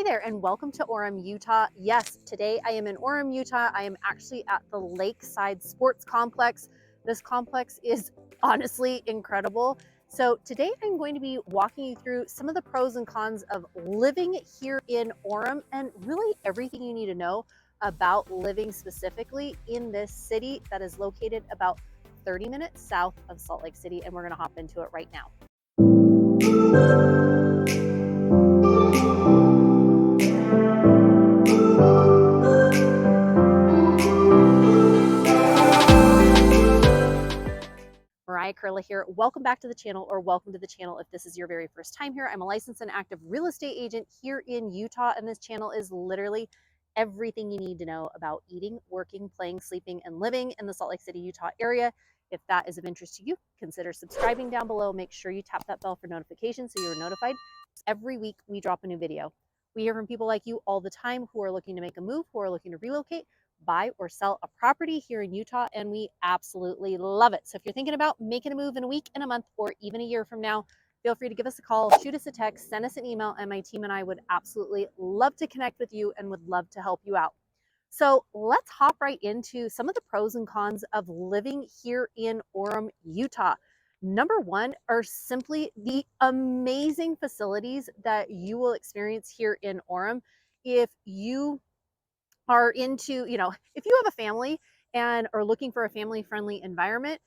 Hi there and welcome to Orem, Utah. Yes, today I am in Orem, Utah. I am actually at the Lakeside Sports Complex. This complex is honestly incredible. So today I'm going to be walking you through some of the pros and cons of living here in Orem and really everything you need to know about living specifically in this city that is located about 30 minutes south of Salt Lake City, and we're going to hop into it right now. Mariah Koehle here. Welcome back to the channel, or welcome to the channel if this is your very first time here. I'm a licensed and active real estate agent here in Utah, and this channel is literally everything you need to know about eating, working, playing, sleeping, and living in the Salt Lake City, Utah area. If that is of interest to you, consider subscribing down below. Make sure you tap that bell for notifications so you're notified. Every week we drop a new video. We hear from people like you all the time who are looking to make a move, who are looking to relocate, buy or sell a property here in Utah, and we absolutely love it. So if you're thinking about making a move in a week, in a month, or even a year from now, feel free to give us a call, shoot us a text, send us an email, and my team and I would absolutely love to connect with you and would love to help you out. So let's hop right into some of the pros and cons of living here in Orem, Utah. Number one are simply the amazing facilities that you will experience here in Orem. If you are into, if you have a family and are looking for a family friendly environment,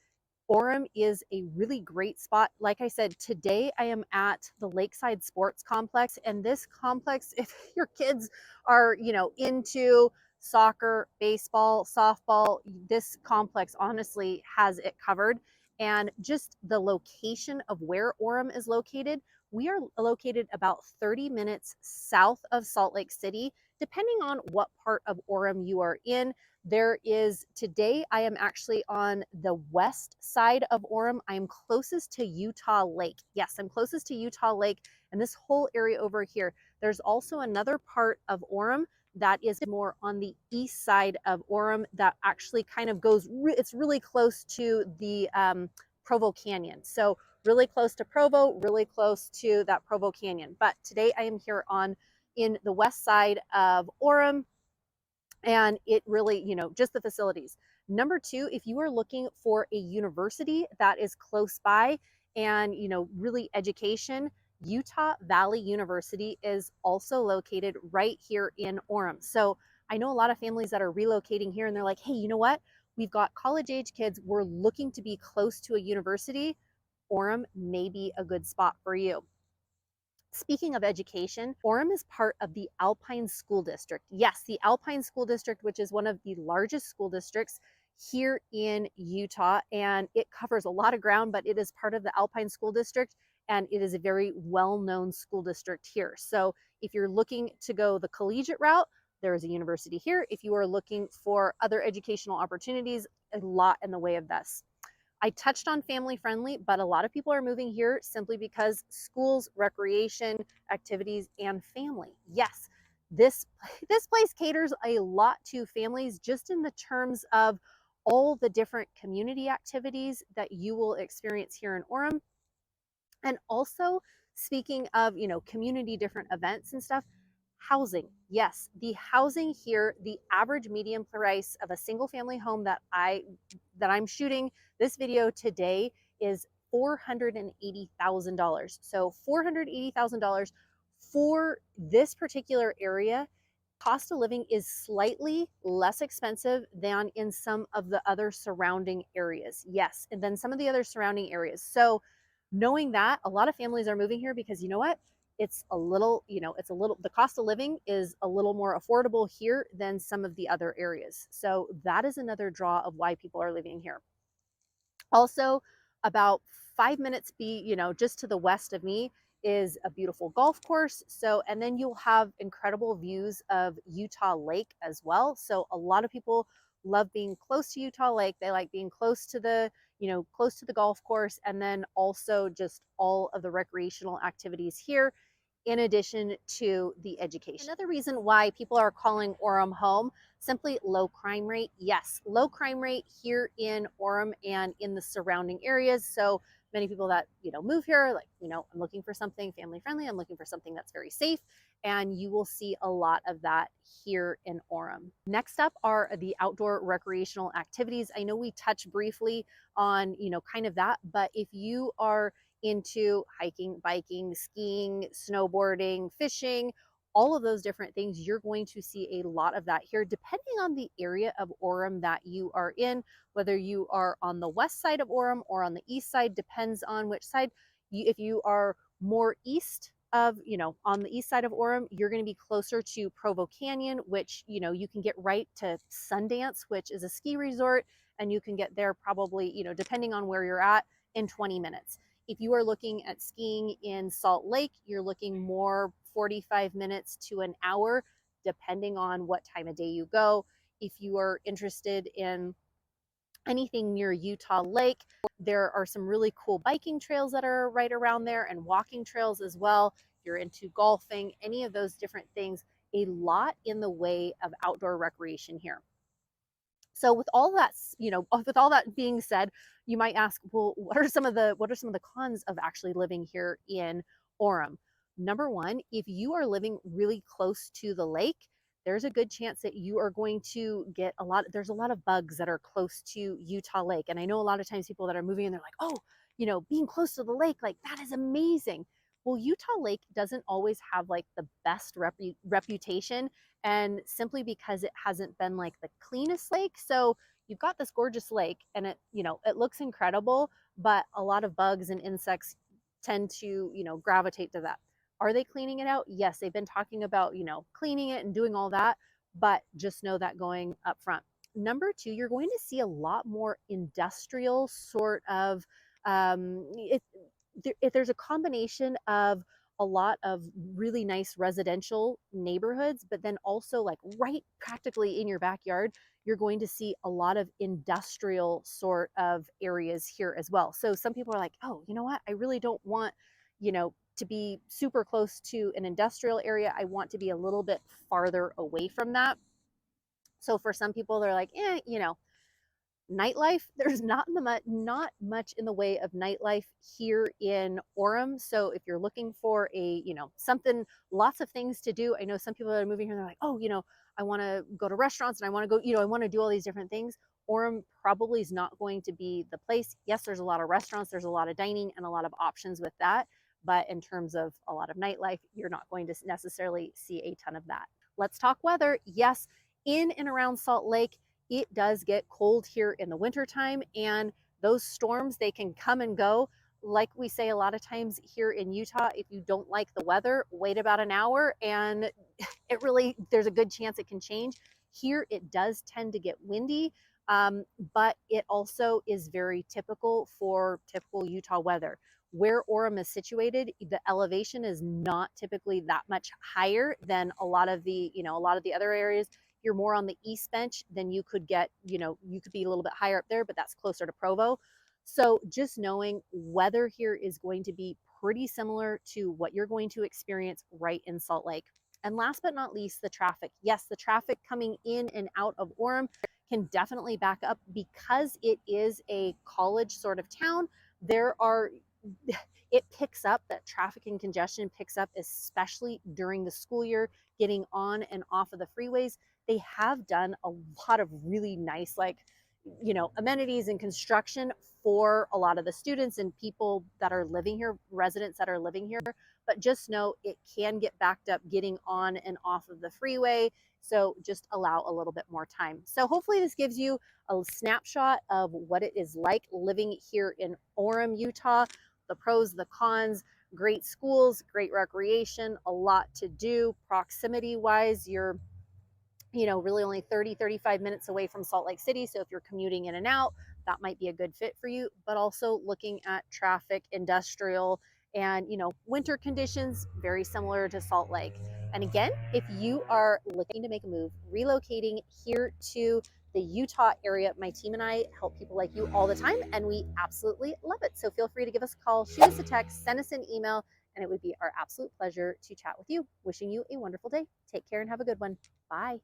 Orem is a really great spot. Like I said, today I am at the Lakeside Sports Complex, and this complex, if your kids are, into soccer, baseball, softball, this complex honestly has it covered. And just the location of where Orem is located, we are located about 30 minutes south of Salt Lake City, depending on what part of Orem you are in. Today I am actually on the west side of Orem. I am closest to Utah Lake. Yes, I'm closest to Utah Lake and this whole area over here. There's also another part of Orem that is more on the east side of Orem that actually kind of goes, it's really close to the Provo Canyon. So really close to Provo, really close to that Provo Canyon. But today I am here in the west side of Orem, and it really, just the facilities. Number two, if you are looking for a university that is close by and, really education, Utah Valley University is also located right here in Orem. So I know a lot of families that are relocating here and they're like, hey, you know what? We've got college age kids. We're looking to be close to a university. Orem may be a good spot for you. Speaking of education, Orem is part of the Alpine School District. Yes, the Alpine School District, which is one of the largest school districts here in Utah, and it covers a lot of ground, but it is part of the Alpine School District, and it is a very well-known school district here. So if you're looking to go the collegiate route, there is a university here. If you are looking for other educational opportunities, a lot in the way of this. I touched on family friendly, but a lot of people are moving here simply because schools, recreation, activities, and family. Yes, this place caters a lot to families just in the terms of all the different community activities that you will experience here in Orem. And also, speaking of, community different events and stuff, housing. Yes, the housing here, the average median price of a single family home that I'm shooting this video today is $480,000. So $480,000 for this particular area. Cost of living is slightly less expensive than in some of the other surrounding areas. Yes, and then some of the other surrounding areas. So knowing that, a lot of families are moving here because you know what? The cost of living is a little more affordable here than some of the other areas. So that is another draw of why people are living here. Also, about 5 minutes just to the west of me is a beautiful golf course. So, and then you'll have incredible views of Utah Lake as well. So a lot of people love being close to Utah Lake. They like being close to close to the golf course, and then also just all of the recreational activities here in addition to the education. Another reason why people are calling Orem home, simply low crime rate. Yes, low crime rate here in Orem and in the surrounding areas. So many people that, move here, like, I'm looking for something family friendly, I'm looking for something that's very safe, and you will see a lot of that here in Orem. Next up are the outdoor recreational activities. I know we touched briefly on, kind of that, but if you are into hiking, biking, skiing, snowboarding, fishing, all of those different things, you're going to see a lot of that here, depending on the area of Orem that you are in, whether you are on the west side of Orem or on the east side, depends on which side. If you are more east of, on the east side of Orem, you're going to be closer to Provo Canyon, which, you can get right to Sundance, which is a ski resort, and you can get there probably, depending on where you're at, in 20 minutes. If you are looking at skiing in Salt Lake, you're looking more 45 minutes to an hour, depending on what time of day you go. If you are interested in anything near Utah Lake, there are some really cool biking trails that are right around there, and walking trails as well. If you're into golfing, any of those different things, a lot in the way of outdoor recreation here. So with all that, with all that being said, you might ask, well, what are some of the cons of actually living here in Orem? Number one, if you are living really close to the lake, there's a good chance that you are going to get there's a lot of bugs that are close to Utah Lake. And I know a lot of times people that are moving in, they're like, oh, being close to the lake, like that is amazing. Well, Utah Lake doesn't always have like the best reputation, and simply because it hasn't been like the cleanest lake. So you've got this gorgeous lake, and it looks incredible, but a lot of bugs and insects tend to, gravitate to that. Are they cleaning it out? Yes, they've been talking about, cleaning it and doing all that, but just know that going up front. Number two, you're going to see a lot more industrial sort of, there's a combination of a lot of really nice residential neighborhoods, but then also like right practically in your backyard, you're going to see a lot of industrial sort of areas here as well. So some people are like, oh, you know what? I really don't want, to be super close to an industrial area. I want to be a little bit farther away from that. So for some people, they're like, nightlife, there's not much in the way of nightlife here in Orem. So if you're looking for a, something, lots of things to do, I know some people that are moving here, they're like, oh, I want to go to restaurants, and I want to go, I want to do all these different things. Orem probably is not going to be the place. Yes, there's a lot of restaurants, there's a lot of dining and a lot of options with that, but in terms of a lot of nightlife, you're not going to necessarily see a ton of that. Let's talk weather. Yes, in and around Salt Lake, it does get cold here in the wintertime, and those storms, they can come and go. Like we say a lot of times here in Utah, if you don't like the weather, wait about an hour, and there's a good chance it can change. Here it does tend to get windy, but it also is very typical for typical Utah weather. Where Orem is situated, the elevation is not typically that much higher than a lot of the other areas. You're more on the east bench, then you could get, you could be a little bit higher up there, but that's closer to Provo. So just knowing weather here is going to be pretty similar to what you're going to experience right in Salt Lake. And last but not least, the traffic. Yes, the traffic coming in and out of Orem can definitely back up because it is a college sort of town. It picks up, that traffic and congestion picks up, especially during the school year, getting on and off of the freeways. They have done a lot of really nice, amenities and construction for a lot of the students and people that are living here, residents that are living here. But just know it can get backed up getting on and off of the freeway. So just allow a little bit more time. So hopefully this gives you a snapshot of what it is like living here in Orem, Utah, the pros, the cons. Great schools, great recreation, a lot to do. Proximity wise, you're really only 30-35 minutes away from Salt Lake City. So if you're commuting in and out, that might be a good fit for you. But also looking at traffic, industrial, and winter conditions, very similar to Salt Lake. And again, if you are looking to make a move, relocating here to the Utah area, my team and I help people like you all the time, and we absolutely love it. So feel free to give us a call, shoot us a text, send us an email, and it would be our absolute pleasure to chat with you. Wishing you a wonderful day. Take care and have a good one. Bye.